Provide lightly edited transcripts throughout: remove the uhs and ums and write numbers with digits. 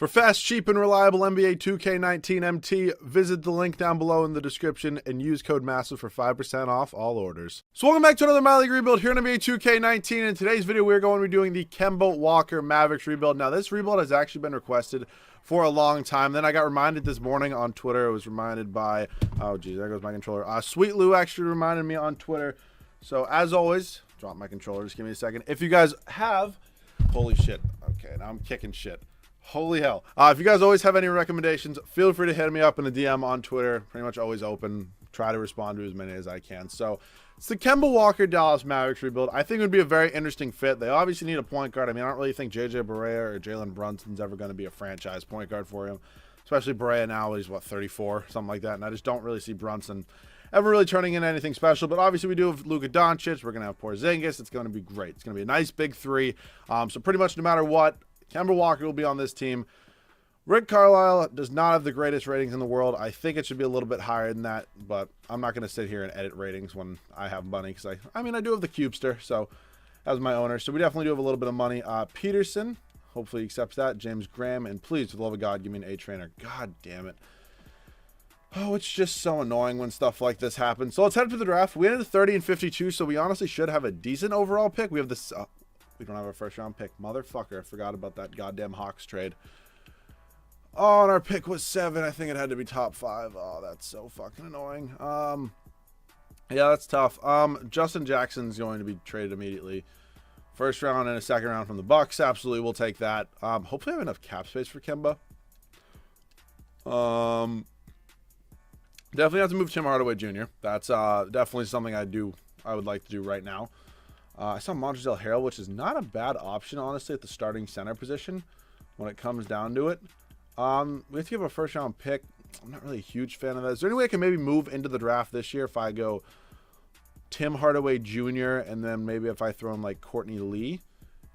For fast, cheap, and reliable NBA 2K19 MT, visit the link down below in the description and use code MASSIVE for 5% off all orders. So welcome back to another My League rebuild here in NBA 2K19. In today's video, we're going to be doing the Kemba Walker Mavericks rebuild. Now, this rebuild has actually been requested for a long time. Then I got reminded this morning on Twitter. I was reminded by, oh geez, there goes my controller. Sweet Lou actually reminded me on Twitter. So as always, drop my controller, just give me a second. If you guys have, holy shit, okay, now I'm kicking shit. Holy hell. If you guys always have any recommendations, feel free to hit me up in the DM on Twitter. Pretty much always open. Try to respond to as many as I can. So it's the Kemba Walker Dallas Mavericks rebuild. I think it would be a very interesting fit. They obviously need a point guard. I mean, I don't really think JJ Barea or Jalen Brunson's ever going to be a franchise point guard for him. Especially Barea now, he's what, 34, something like that. And I just don't really see Brunson ever really turning into anything special. But obviously we do have Luka Doncic. We're going to have Porzingis. It's going to be great. It's going to be a nice big three. So pretty much no matter what, Kemba Walker will be on this team. Rick Carlisle does not have the greatest ratings in the world. I think it should be a little bit higher than that, but I'm not going to sit here and edit ratings when I have money because I do have the Cubester, so as my owner. So we definitely do have a little bit of money. Peterson, hopefully he accepts that. James Graham, and please, for the love of God, give me an A trainer. God damn it. Oh, it's just so annoying when stuff like this happens. So let's head to the draft. We ended 30 and 52, so we honestly should have a decent overall pick. We have this... we don't have a first round pick. Motherfucker, I forgot about that goddamn Hawks trade. Oh, and our pick was 7. I think it had to be top 5. Oh, that's so fucking annoying. Yeah, that's tough. Justin Jackson's going to be traded immediately. First round and a second round from the Bucks. Absolutely, we'll take that. Hopefully I have enough cap space for Kemba. Definitely have to move Tim Hardaway Jr. That's definitely something I would like to do right now. I saw Montrezl Harrell, which is not a bad option, honestly, at the starting center position when it comes down to it. We have to give a first-round pick. I'm not really a huge fan of that. Is there any way I can maybe move into the draft this year if I go Tim Hardaway Jr. and then maybe if I throw in, like, Courtney Lee?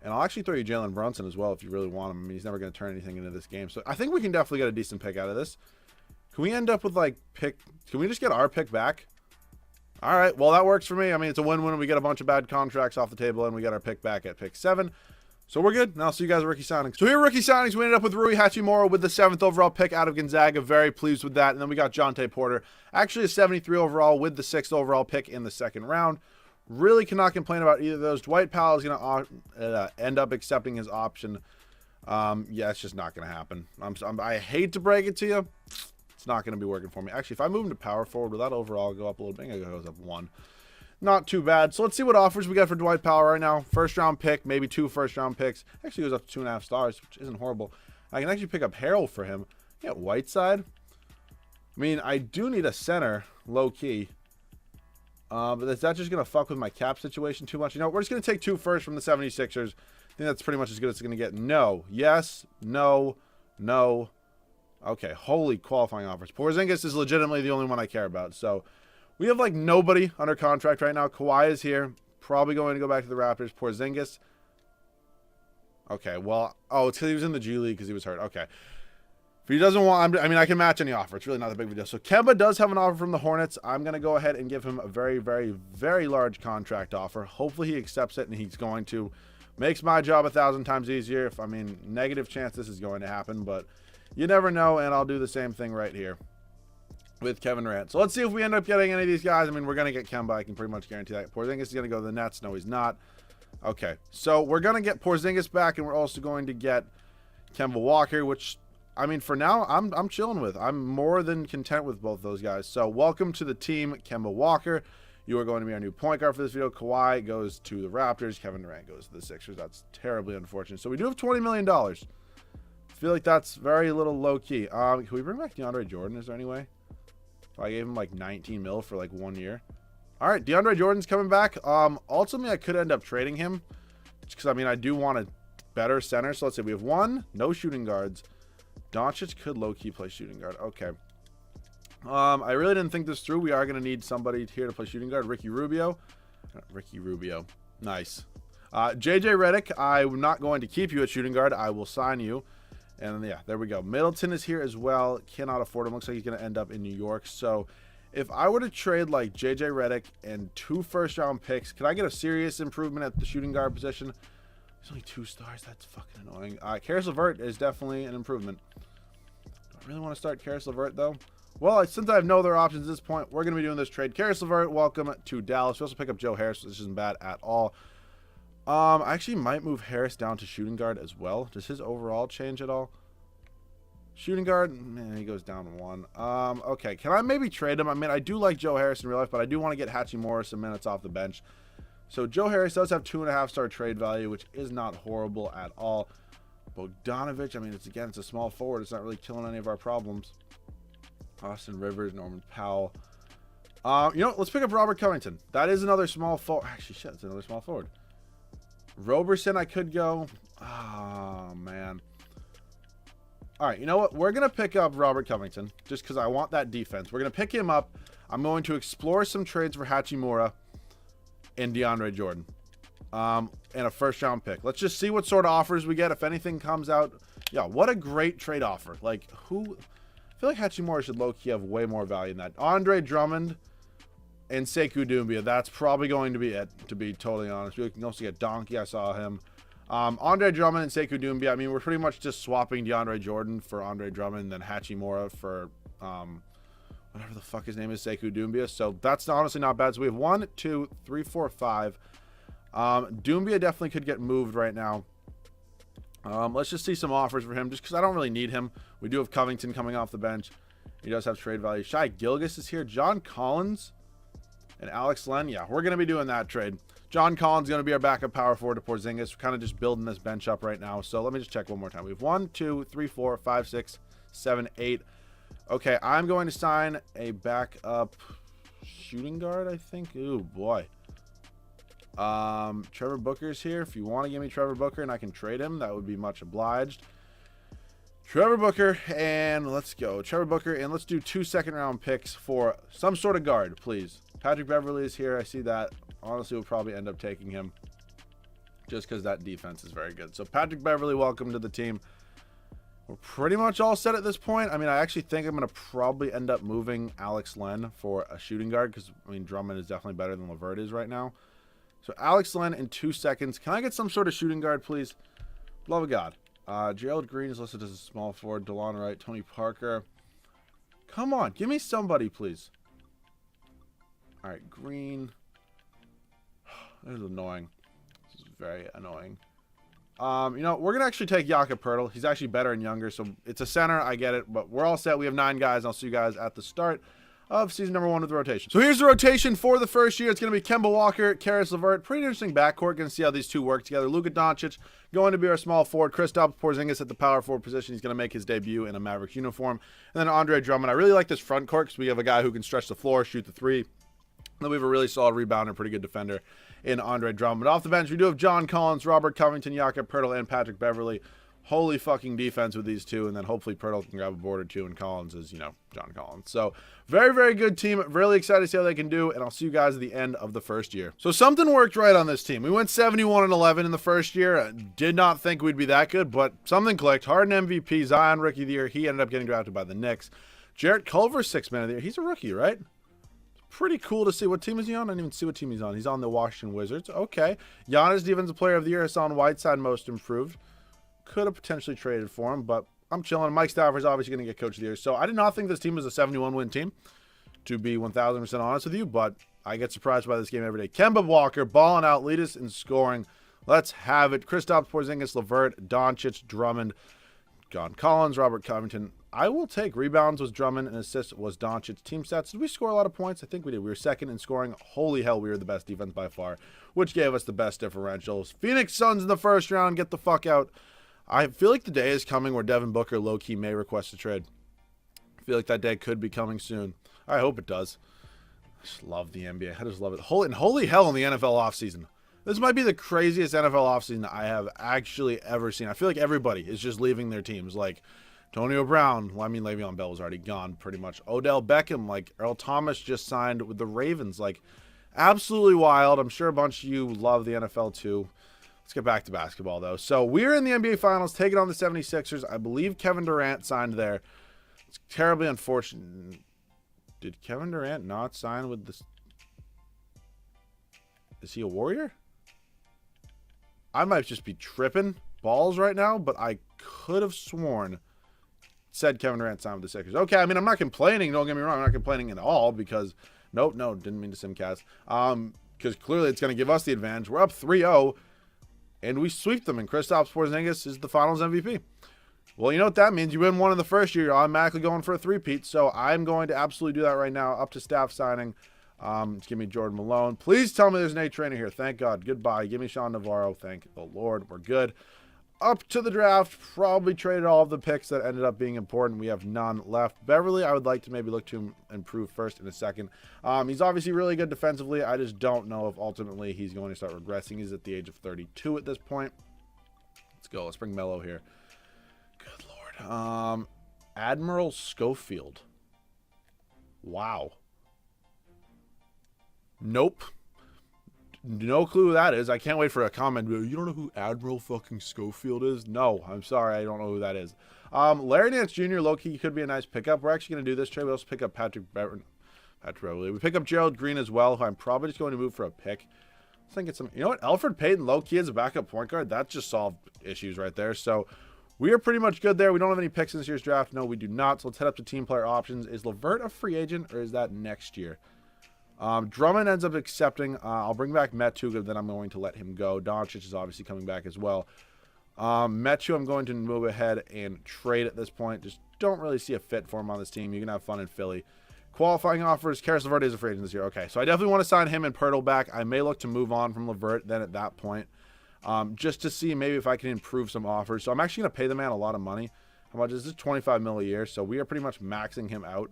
And I'll actually throw you Jalen Brunson as well if you really want him. I mean, he's never going to turn anything into this game. So I think we can definitely get a decent pick out of this. Can we end up with, like, can we just get our pick back? All right, well, that works for me. I mean, it's a win-win. We get a bunch of bad contracts off the table, and we get our pick back at pick 7. So we're good. Now I'll see you guys at rookie signings. So here, rookie signings, we ended up with Rui Hachimura with the 7th overall pick out of Gonzaga. Very pleased with that. And then we got Jonte Porter, actually a 73 overall with the 6th overall pick in the second round. Really cannot complain about either of those. Dwight Powell is going to end up accepting his option. Yeah, it's just not going to happen. I hate to break it to you. It's not going to be working for me. Actually, if I move him to power forward, will that overall go up a little bit? I think it goes up 1. Not too bad. So let's see what offers we got for Dwight Powell right now. First round pick, maybe 2 first round picks. Actually goes up to 2.5 stars, which isn't horrible. I can actually pick up Harrell for him. Yeah, Whiteside. I mean, I do need a center, low key. But is that just going to fuck with my cap situation too much? You know, we're just going to take 2 firsts from the 76ers. I think that's pretty much as good as it's going to get. No. Yes. No. No. Okay, holy qualifying offers. Porzingis is legitimately the only one I care about. So we have like nobody under contract right now. Kawhi is here. Probably going to go back to the Raptors. Porzingis. Okay, well, oh, it's because he was in the G League because he was hurt. Okay. If he doesn't want, I mean, I can match any offer. It's really not that big of a deal. So Kemba does have an offer from the Hornets. I'm going to go ahead and give him a very, very, very large contract offer. Hopefully he accepts it, and he's going to. Makes my job 1,000 times easier. I mean, negative chance this is going to happen, but you never know, and I'll do the same thing right here with Kevin Durant. So let's see if we end up getting any of these guys. I mean, we're going to get Kemba. I can pretty much guarantee that. Porzingis is going to go to the Nets. No, he's not. Okay, so we're going to get Porzingis back, and we're also going to get Kemba Walker, which, I mean, for now, I'm chilling with. I'm more than content with both those guys. So welcome to the team, Kemba Walker. You are going to be our new point guard for this video. Kawhi goes to the Raptors. Kevin Durant goes to the Sixers. That's terribly unfortunate. So we do have $20 million. I feel like that's very little low-key. Can we bring back DeAndre Jordan? Is there any way? I gave him like 19 mil for like 1 year. All right, DeAndre Jordan's coming back. Ultimately, I could end up trading him because, I mean, I do want a better center. So let's say we have 1, no shooting guards. Doncic could low-key play shooting guard. Okay. I really didn't think this through. We are going to need somebody here to play shooting guard. Ricky Rubio. Nice. JJ Redick, I'm not going to keep you at shooting guard. I will sign you. And yeah, there we go. Middleton is here as well. Cannot afford him. Looks like he's going to end up in New York. So if I were to trade like JJ Redick and 2 first-round picks, could I get a serious improvement at the shooting guard position? He's only 2 stars. That's fucking annoying. Karis LeVert is definitely an improvement. Do I really want to start Karis LeVert, though? Well, since I have no other options at this point, we're going to be doing this trade. Karis LeVert, welcome to Dallas. We also pick up Joe Harris, which isn't bad at all. I actually might move Harris down to shooting guard as well. Does his overall change at all? Shooting guard, man, he goes down 1. Okay, can I maybe trade him? I mean, I do like Joe Harris in real life, but I do want to get Hachimura some minutes off the bench. So Joe Harris does have 2.5-star trade value, which is not horrible at all. Bogdanovich, I mean, it's a small forward. It's not really killing any of our problems. Austin Rivers, Norman Powell. You know what? Let's pick up Robert Covington. That is another small forward. Actually, shit, it's another small forward. Roberson, I could go. Oh, man. All right, you know what? We're going to pick up Robert Covington just because I want that defense. We're going to pick him up. I'm going to explore some trades for Hachimura and DeAndre Jordan. And a first-round pick. Let's just see what sort of offers we get. If anything comes out. Yeah, what a great trade offer. Like, who... I feel like Hachimura should low-key have way more value than that. Andre Drummond and Sekou Doumbia. That's probably going to be it, to be totally honest. We can also get Donkey. I saw him. Andre Drummond and Sekou Doumbia. I mean, we're pretty much just swapping DeAndre Jordan for Andre Drummond and then Hachimura for whatever the fuck his name is, Sekou Doumbia. So that's honestly not bad. So we have 1, 2, 3, 4, 5. Doumbia definitely could get moved right now. Let's just see some offers for him just because I don't really need him. We do have Covington coming off the bench. He does have trade value. Shai Gilgeous is here. John Collins and Alex Len. Yeah, we're going to be doing that trade. John Collins is going to be our backup power forward to Porzingis. We're kind of just building this bench up right now. So let me just check one more time. We have 1, 2, 3, 4, 5, 6, 7, 8. Okay, I'm going to sign a backup shooting guard, I think. Ooh, boy. Trevor Booker's here. If you want to give me Trevor Booker and I can trade him, that would be much obliged. Trevor Booker, and let's go. Trevor Booker, and let's do 2 second-round picks for some sort of guard, please. Patrick Beverley is here. I see that. Honestly, we'll probably end up taking him just because that defense is very good. So Patrick Beverley, welcome to the team. We're pretty much all set at this point. I mean, I actually think I'm going to probably end up moving Alex Len for a shooting guard because, I mean, Drummond is definitely better than LeVert is right now. So Alex Len in 2 seconds. Can I get some sort of shooting guard, please? Love of God. Gerald Green is listed as a small forward. DeLon Wright, Tony Parker. Come on. Give me somebody, please. All right, Green. This is annoying. This is very annoying. You know, we're going to actually take Jakob Poeltl. He's actually better and younger, so it's a center. I get it, but we're all set. We have 9 guys. I'll see you guys at the start of season number 1 of the rotation. So here's the rotation for the first year. It's going to be Kemba Walker, Karis LeVert. Pretty interesting backcourt. Going to see how these two work together. Luka Doncic going to be our small forward. Kristaps Porzingis at the power forward position. He's going to make his debut in a Mavericks uniform. And then Andre Drummond. I really like this front court because we have a guy who can stretch the floor, shoot the 3. And then we have a really solid rebounder, pretty good defender in Andre Drummond. Off the bench, we do have John Collins, Robert Covington, Jakob Poeltl, and Patrick Beverley. Holy fucking defense with these two, and then hopefully Poeltl can grab a board or 2, and Collins is, you know, John Collins. So, very, very good team. Really excited to see how they can do, and I'll see you guys at the end of the first year. So, something worked right on this team. We went 71-11 in the first year. Did not think we'd be that good, but something clicked. Harden MVP, Zion Rookie of the Year. He ended up getting drafted by the Knicks. Jarrett Culver, 6th Man of the Year. He's a rookie, right? Pretty cool to see. What team is he on? I didn't even see what team he's on. He's on the Washington Wizards. Okay. Giannis, Defensive Player of the Year. Hassan Whiteside, Most Improved. Could have potentially traded for him, but I'm chilling. Mike Stafford's obviously going to get Coach of the Year. So I did not think this team was a 71-win team, to be 1,000% honest with you, but I get surprised by this game every day. Kemba Walker, balling out, lead us in scoring. Let's have it. Kristaps Porzingis, LeVert, Doncic, Drummond, John Collins, Robert Covington. I will take rebounds was Drummond and assists was Doncic. Team stats, did we score a lot of points? I think we did. We were 2nd in scoring. Holy hell, we were the best defense by far, which gave us the best differentials. Phoenix Suns in the first round. Get the fuck out. I feel like the day is coming where Devin Booker low-key may request a trade. I feel like that day could be coming soon. I hope it does. I just love the NBA. I just love it. Holy hell in the NFL offseason. This might be the craziest NFL offseason I have actually ever seen. I feel like everybody is just leaving their teams. Like Antonio Brown. Well, I mean, Le'Veon Bell was already gone pretty much. Odell Beckham. Like Earl Thomas just signed with the Ravens. Like absolutely wild. I'm sure a bunch of you love the NFL too. Let's get back to basketball, though. So we're in the NBA Finals, taking on the 76ers. I believe Kevin Durant signed there. It's terribly unfortunate. Did Kevin Durant not sign with this? Is he a Warrior? I might just be tripping balls right now, but I could have sworn said Kevin Durant signed with the Sixers. Okay, I mean, I'm not complaining. Don't get me wrong. I'm not complaining at all because, nope, no, didn't mean to simcast. Because clearly it's going to give us the advantage. We're up 3-0, and we sweep them, and Kristaps Porzingis is the Finals MVP. Well, you know what that means. You win one in the first year, you're automatically going for a three-peat. So I'm going to absolutely do that right now, up to staff signing. Give me Jordan Malone. Please tell me there's an A trainer here. Thank God. Goodbye. Give me Sean Navarro. Thank the Lord. We're good. Up to the draft. Probably traded all of the picks that ended up being important. We have none left. Beverly, I would like to maybe look to improve first in a second. He's obviously really good defensively. I just don't know if ultimately he's going to start regressing. He's at the age of 32 at this point. Let's go. Let's bring Melo here. Good Lord. Admiral Schofield. Wow. Nope. No clue who that is. I can't wait for a comment. You don't know who Admiral fucking Schofield is? No, I'm sorry. I don't know who that is. Larry Nance Jr. low-key could be a nice pickup. We're actually going to do this trade. We also pick up Patrick Beverly. We pick up Gerald Green as well, who I'm probably just going to move for a pick. I think it's some. You know what? Alfred Payton low-key as a backup point guard. That just solved issues right there. So we are pretty much good there. We don't have any picks in this year's draft. No, we do not. So let's head up to team player options. Is LeVert a free agent, or is that next year? Drummond ends up accepting. I'll bring back Metu, then I'm going to let him go. Doncic is obviously coming back as well. Metu, I'm going to move ahead and trade at this point. Just don't really see a fit for him on this team. You can have fun in Philly. Qualifying offers. Karis LeVert is a free agent this year. Okay, so I definitely want to sign him and Pirtle back. I may look to move on from LeVert then at that point. Just to see maybe if I can improve some offers. So I'm actually going to pay the man a lot of money. How much is this? $25 million a year. So we are pretty much maxing him out.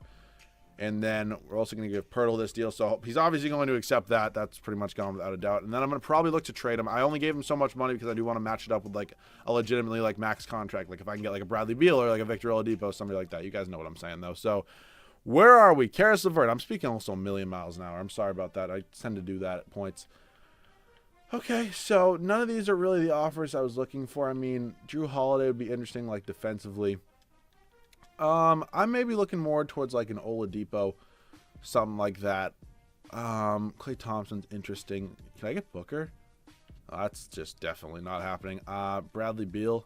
And then we're also going to give Pirtle this deal. So he's obviously going to accept that. That's pretty much gone without a doubt. And then I'm going to probably look to trade him. I only gave him so much money because I do want to match it up with like a legitimately like max contract. Like if I can get like a Bradley Beal or like a Victor Oladipo, somebody like that. You guys know what I'm saying though. So where are we? Karis LeVert. I'm speaking also a million miles an hour. I'm sorry about that. I tend to do that at points. Okay, so none of these are really the offers I was looking for. I mean, Drew Holiday would be interesting like defensively. I'm maybe looking more towards like an Oladipo. Something like that. Klay Thompson's interesting. Can I get Booker? That's just definitely not happening. Bradley Beal.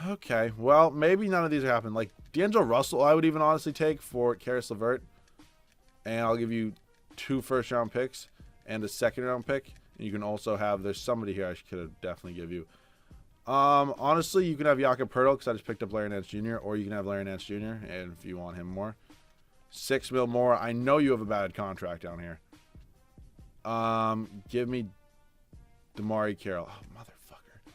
Okay. Well, maybe none of these are happening. Like D'Angelo Russell, I would even honestly take for Karis LeVert. And I'll give you 2 first-round picks and a second-round pick. And you can also have, there's somebody here I could have definitely give you. Honestly, you can have Jakob Poeltl because I just picked up Larry Nance Jr. Or you can have Larry Nance Jr. And if you want him more. $6 million more. I know you have a bad contract down here. Give me DeMarre Carroll. Oh, motherfucker.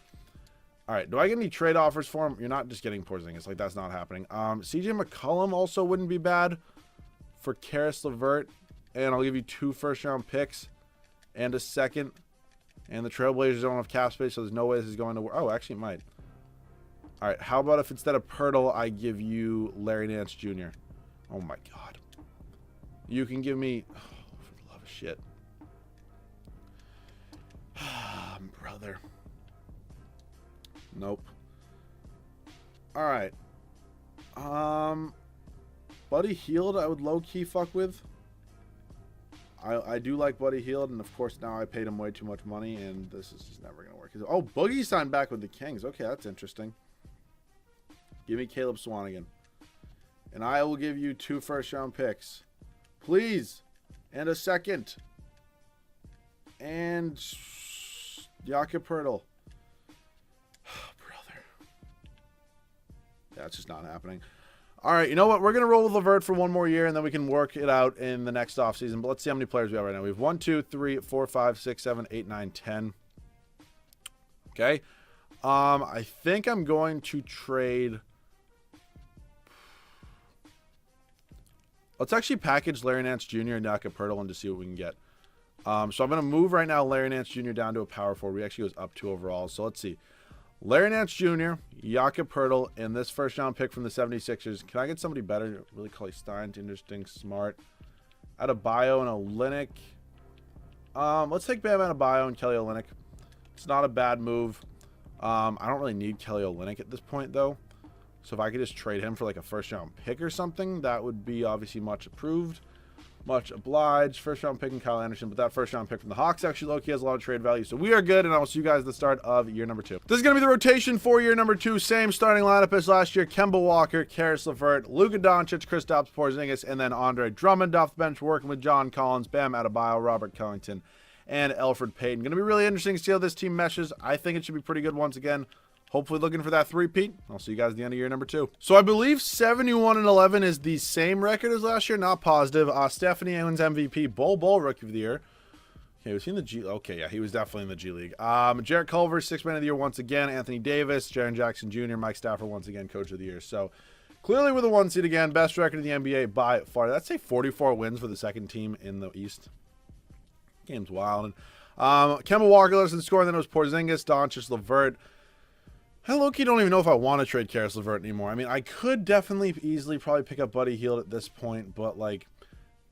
All right. Do I get any trade offers for him? You're not just getting Porzingis. Like, that's not happening. CJ McCollum also wouldn't be bad for Karis LeVert. And I'll give you 2 first-round picks and a second. And the Trailblazers don't have cap space, so there's no way this is going to work. Oh, actually, it might. All right. How about if instead of Pirtle, I give you Larry Nance Jr.? Oh, my God. You can give me... Oh, for the love of shit. Brother. Nope. All right. Buddy Hield, I would low-key fuck with. I do like Buddy Hield, and of course now I paid him way too much money, and this is just never going to work. Oh, Boogie signed back with the Kings. Okay, that's interesting. Give me Caleb Swanigan. And I will give you 2 first-round picks. Please. And a second. And Jakob Poeltl. Brother. That's just not happening. All right, you know what? We're going to roll with LeVert for one more year, and then we can work it out in the next offseason. But let's see how many players we have right now. We have 1, 2, 3, 4, 5, 6, 7, 8, 9, 10. Okay. I think I'm going to trade... Let's actually package Larry Nance Jr. and Jakob Poeltl and to see what we can get. So I'm going to move right now Larry Nance Jr. down to a power forward. He actually goes up 2 overall. So let's see. Larry Nance Jr., Jakob Poeltl, and this first-round pick from the 76ers. Can I get somebody better? Really, Kelly Stein, interesting, smart. Adebayo and Olynyk. Let's take Bam Adebayo and Kelly Olynyk. It's not a bad move. I don't really need Kelly Olynyk at this point, though. So if I could just trade him for like a first-round pick or something, that would be obviously much approved. Much obliged. First round pick in Kyle Anderson, but that first round pick from the Hawks actually low-key has a lot of trade value. So we are good, and I will see you guys at the start of year number 2. This is going to be the rotation for year number 2. Same starting lineup as last year. Kemba Walker, Caris LeVert, Luka Doncic, Kristaps Porzingis, and then Andre Drummond off the bench working with John Collins, Bam Adebayo, Robert Covington, and Elfrid Payton. Going to be really interesting to see how this team meshes. I think it should be pretty good once again. Hopefully looking for that three-peat. I'll see you guys at the end of year number 2. So I believe 71-11 is the same record as last year. Not positive. Stephanie wins MVP. Bol Rookie of the Year. Okay, was he in the G? Okay, yeah, he was definitely in the G League. Jarrett Culver, 6th Man of the Year once again. Anthony Davis, Jaren Jackson Jr., Mike Stafford once again, Coach of the Year. So clearly with a 1 seed again. Best record in the NBA by far. That's a 44 wins for the second team in the East. Game's wild. And, Kemba Walker less than score. Then it was Porzingis, Doncic, LeVert. I low-key don't even know if I want to trade Caris LeVert anymore. I mean, I could definitely easily probably pick up Buddy Hield at this point, but, like,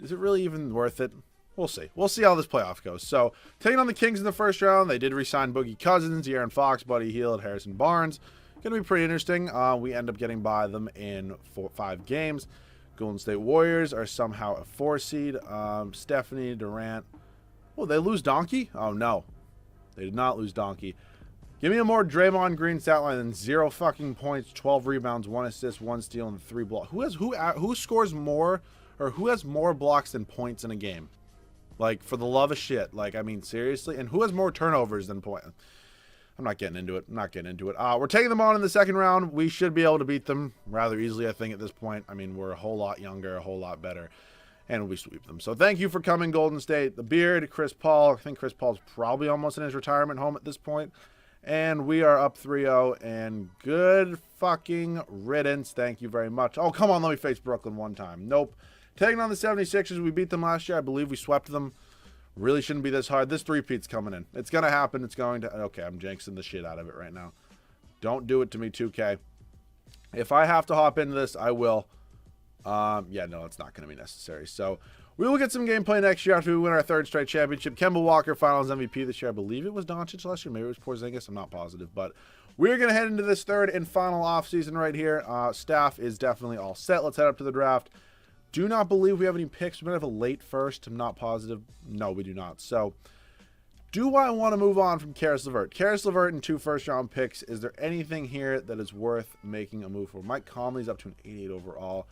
is it really even worth it? We'll see. We'll see how this playoff goes. So, taking on the Kings in the first round, they did re-sign Boogie Cousins, De'Aaron Fox, Buddy Hield, Harrison Barnes. Going to be pretty interesting. We end up getting by them in 5 games. Golden State Warriors are somehow a 4 seed. Stephanie, Durant. Oh, they lose Donkey? Oh, no. They did not lose Donkey. Give me a more Draymond Green stat line than 0 fucking points, 12 rebounds, 1 assist, 1 steal, and 3 blocks. Who scores more, or who has more blocks than points in a game? Like, for the love of shit. Like, I mean, seriously? And who has more turnovers than points? I'm not getting into it. We're taking them on in the second round. We should be able to beat them rather easily, I think, at this point. I mean, we're a whole lot younger, a whole lot better. And we sweep them. So thank you for coming, Golden State. The Beard, Chris Paul. I think Chris Paul's probably almost in his retirement home at this point. And we are up 3-0, and good fucking riddance. Thank you very much. Oh, come on, let me face Brooklyn one time. Nope. Taking on the 76ers, we beat them last year. I believe we swept them. Really shouldn't be this hard. This three-peat's coming in. It's going to happen. It's going to... Okay, I'm jinxing the shit out of it right now. Don't do it to me, 2K. If I have to hop into this, I will. Yeah, no, it's not going to be necessary. So... we will get some gameplay next year after we win our 3rd straight championship. Kemba Walker, Finals MVP this year. I believe it was Doncic last year. Maybe it was Porzingis. I'm not positive. But we're going to head into this 3rd and final offseason right here. Staff is definitely all set. Let's head up to the draft. Do not believe we have any picks. We might have a late first. I'm not positive. No, we do not. So, do I want to move on from Caris LeVert? Caris LeVert and 2 first-round picks. Is there anything here that is worth making a move for? Mike Conley's up to an 88 overall.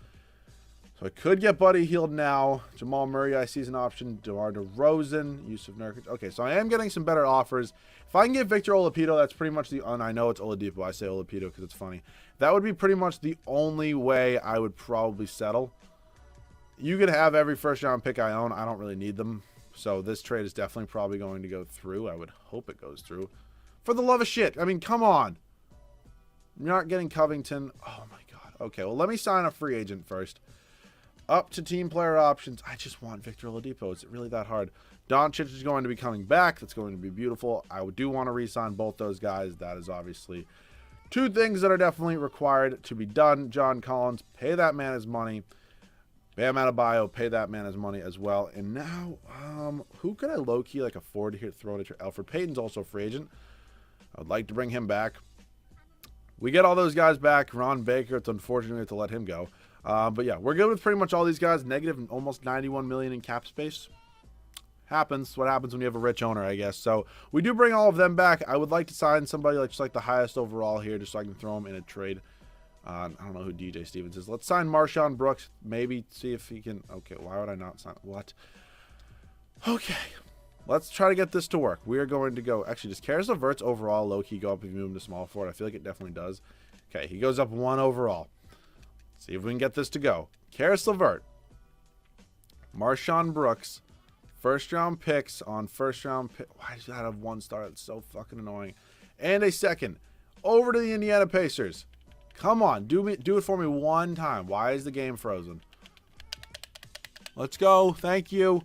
So I could get Buddy Hield now. Jamal Murray, I see as an option. DeMar DeRozan, Yusuf Nurkic. Okay, so I am getting some better offers. If I can get Victor Oladipo, that's pretty much the... I know it's Oladipo. I say Oladipo because it's funny. That would be pretty much the only way I would probably settle. You could have every first-round pick I own. I don't really need them. So this trade is definitely probably going to go through. I would hope it goes through. For the love of shit. I mean, come on. You're not getting Covington. Oh, my God. Okay, well, let me sign a free agent first. Up to team player options. I just want Victor Oladipo. Is it really that hard? Doncic is going to be coming back. That's going to be beautiful. I do want to re-sign both those guys. That is obviously 2 things that are definitely required to be done. John Collins, pay that man his money. Bam Adebayo, pay that man his money as well. And now, who could I low-key like afford to throw it at? Elfrid Payton's also a free agent. I would like to bring him back. We get all those guys back. Ron Baker, it's unfortunate we have to let him go. But yeah, we're good with pretty much all these guys. Negative almost $91 million in cap space. Happens. What happens when you have a rich owner, I guess. So we do bring all of them back. I would like to sign somebody like just like the highest overall here, just so I can throw him in a trade. I don't know who DJ Stevens is. Let's sign Marshawn Brooks. Maybe see if he can. Okay, why would I not sign? What? Okay. Let's try to get this to work. We are going to go. Actually, does Caris LeVert's overall low-key go up if you move him to small forward? I feel like it definitely does. Okay, he goes up 1 overall. See if we can get this to go. Caris LeVert. Marshawn Brooks. First-round picks on first-round pick. Why does that have 1 star? That's so fucking annoying. And a second. Over to the Indiana Pacers. Come on. Do it for me one time. Why is the game frozen? Let's go. Thank you.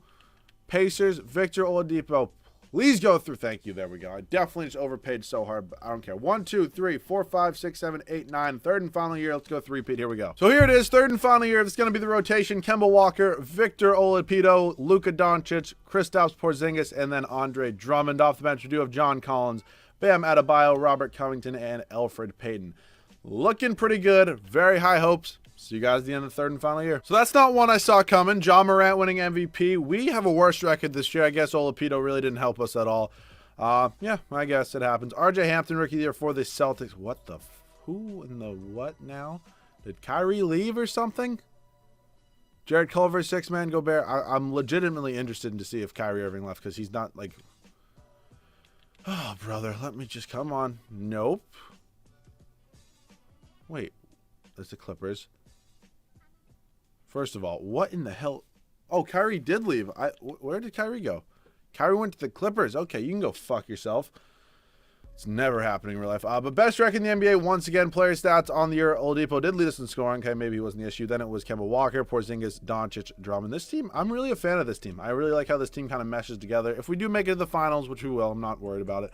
Pacers. Victor Oladipo. Please go through. Thank you. There we go. I definitely just overpaid so hard, but I don't care. 1, 2, 3, 4, 5, 6, 7, 8, 9. 3rd and final year. Let's go 3-peat. Here we go. So here it is. 3rd and final year. This is going to be the rotation. Kemba Walker, Victor Oladipo, Luka Doncic, Kristaps Porzingis, and then Andre Drummond. Off the bench, we do have John Collins, Bam Adebayo, Robert Covington, and Elfrid Payton. Looking pretty good. Very high hopes. See you guys at the end of the third and final year. So that's not one I saw coming. Ja Morant winning MVP. We have a worse record this year. I guess Oladipo really didn't help us at all. Yeah, I guess it happens. RJ Hampton, rookie of the year for the Celtics. What the? Who in the what now? Did Kyrie leave or something? Jared Culver, 6-man Gobert. I'm legitimately interested to see if Kyrie Irving left because he's not like... Oh, brother, let me just... Come on. Nope. Wait. That's the Clippers. First of all, what in the hell? Oh, Kyrie did leave. Where did Kyrie go? Kyrie went to the Clippers. Okay, you can go fuck yourself. It's never happening in real life. But best record in the NBA, once again, player stats on the year. Oladipo did lead us in scoring. Okay, maybe he wasn't the issue. Then it was Kemba Walker, Porzingis, Doncic, Drummond. This team, I'm really a fan of this team. I really like how this team kind of meshes together. If we do make it to the finals, which we will, I'm not worried about it.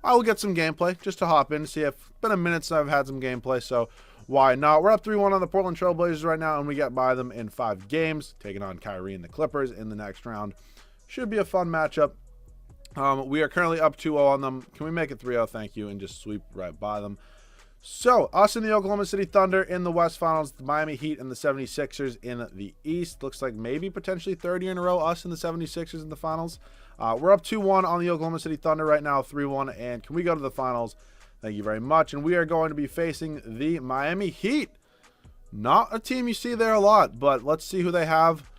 I will get some gameplay just to hop in, see if it's been a minute since I've had some gameplay, so why not? We're up 3-1 on the Portland Trail Blazers right now, and we get by them in 5 games, taking on Kyrie and the Clippers in the next round. Should be a fun matchup. We are currently up 2-0 on them. Can we make it 3-0? Thank you, and just sweep right by them. So, us and the Oklahoma City Thunder in the West Finals, the Miami Heat and the 76ers in the East. Looks like maybe potentially third year in a row, us and the 76ers in the Finals. We're up 2-1 on the Oklahoma City Thunder right now, 3-1, and can we go to the Finals? Thank you very much. And we are going to be facing the Miami Heat. Not a team you see there a lot, but let's see who they have.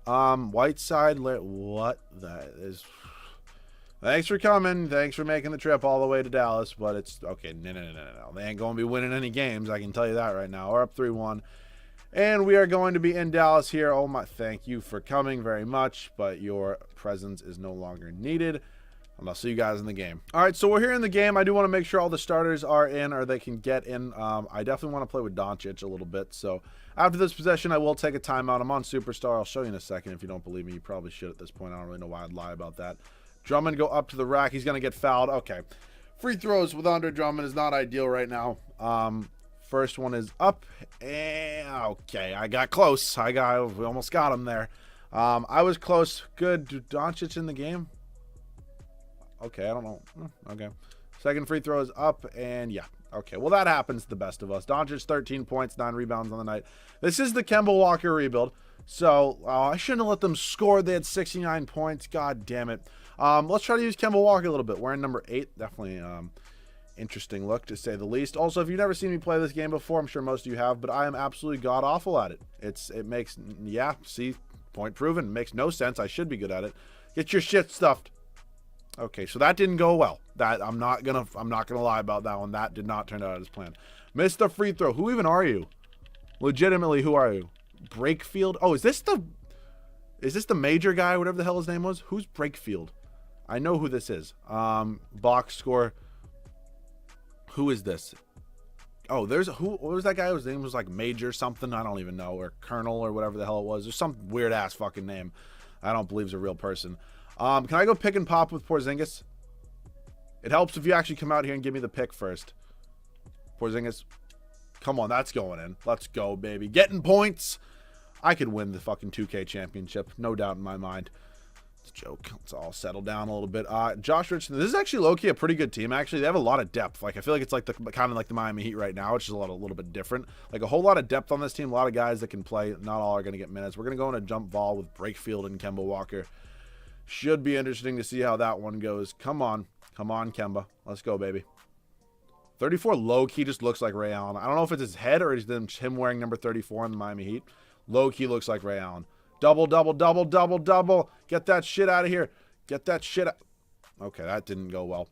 Whiteside, what that is... Thanks for coming. Thanks for making the trip all the way to Dallas. But it's okay. No. They ain't going to be winning any games. I can tell you that right now. We're up 3-1. And we are going to be in Dallas here. Oh, my. Thank you for coming very much. But your presence is no longer needed. And I'll see you guys in the game. All right. So we're here in the game. I do want to make sure all the starters are in or they can get in. I definitely want to play with Doncic a little bit. So after this possession, I will take a timeout. I'm on Superstar. I'll show you in a second. If you don't believe me, you probably should at this point. I don't really know why I'd lie about that. Drummond go up to the rack. He's going to get fouled. Okay. Free throws with Andre Drummond is not ideal right now. First one is up. And okay, I got close. We almost got him there. I was close. Good. Doncic in the game? Okay, I don't know. Okay. Second free throw is up. And yeah. Okay, well, that happens to the best of us. Doncic, 13 points, 9 rebounds on the night. This is the Kemba Walker rebuild. So, I shouldn't have let them score. They had 69 points. God damn it. Let's try to use Kemba Walker a little bit. Wearing number 8. Definitely interesting look, to say the least. Also, if you've never seen me play this game before, I'm sure most of you have, but I am absolutely god-awful at it. It makes, yeah, see, point proven. It makes no sense. I should be good at it. Get your shit stuffed. Okay, so that didn't go well. I'm not gonna lie about that one. That did not turn out as planned. Missed the free throw. Who even are you? Legitimately, who are you? Brakefield? Oh, is this the major guy, whatever the hell his name was? Who's Brakefield? I know who this is. Box score. Who is this? Oh, what was that guy whose name was like Major something? I don't even know. Or Colonel or whatever the hell it was. There's some weird ass fucking name. I don't believe is a real person. Can I go pick and pop with Porzingis? It helps if you actually come out here and give me the pick first. Porzingis. Come on, that's going in. Let's go, baby. Getting points. I could win the fucking 2K championship. No doubt in my mind. It's a joke. Let's all settle down a little bit. Josh Richardson. This is actually low-key a pretty good team. Actually, they have a lot of depth. Like, I feel like it's like kind of like the Miami Heat right now, which is a little bit different. Like, a whole lot of depth on this team. A lot of guys that can play. Not all are going to get minutes. We're going to go in a jump ball with Brakefield and Kemba Walker. Should be interesting to see how that one goes. Come on. Come on, Kemba. Let's go, baby. 34 low-key just looks like Ray Allen. I don't know if it's his head or it's him wearing number 34 in the Miami Heat. Low-key looks like Ray Allen. Double, double, double, double, double. Get that shit out of here. Get that shit out. Okay, that didn't go well.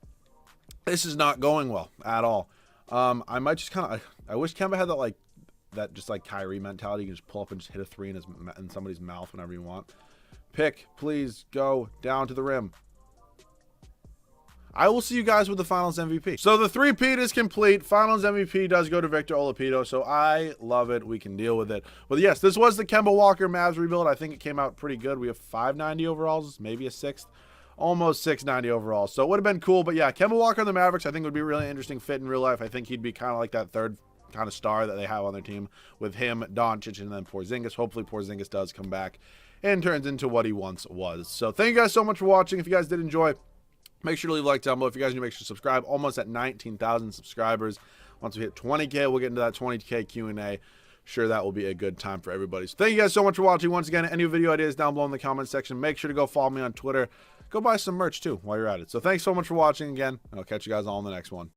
This is not going well at all. I might just kind of... I wish Kemba had that just like Kyrie mentality. You can just pull up and just hit a 3 in somebody's mouth whenever you want. Pick, please, go down to the rim. I will see you guys with the Finals MVP. So the three-peat is complete. Finals MVP does go to Victor Oladipo, so I love it. We can deal with it. But yes, this was the Kemba Walker Mavs rebuild. I think it came out pretty good. We have 590 overalls, maybe a 6th. Almost 690 overall. So it would have been cool. But yeah, Kemba Walker and the Mavericks I think would be a really interesting fit in real life. I think he'd be kind of like that third kind of star that they have on their team with him, Doncic, and then Porzingis. Hopefully Porzingis does come back and turns into what he once was. So thank you guys so much for watching. If you guys did enjoy, make sure to leave a like down below. If you guys need to make sure to subscribe. Almost at 19,000 subscribers. Once we hit 20K, we'll get into that 20K Q&A. sure that will be a good time for everybody. So thank you guys so much for watching. Once again, any video ideas down below in the comment section. Make sure to go follow me on Twitter. Go buy some merch too while you're at it. So thanks so much for watching again, and I'll catch you guys all in the next one.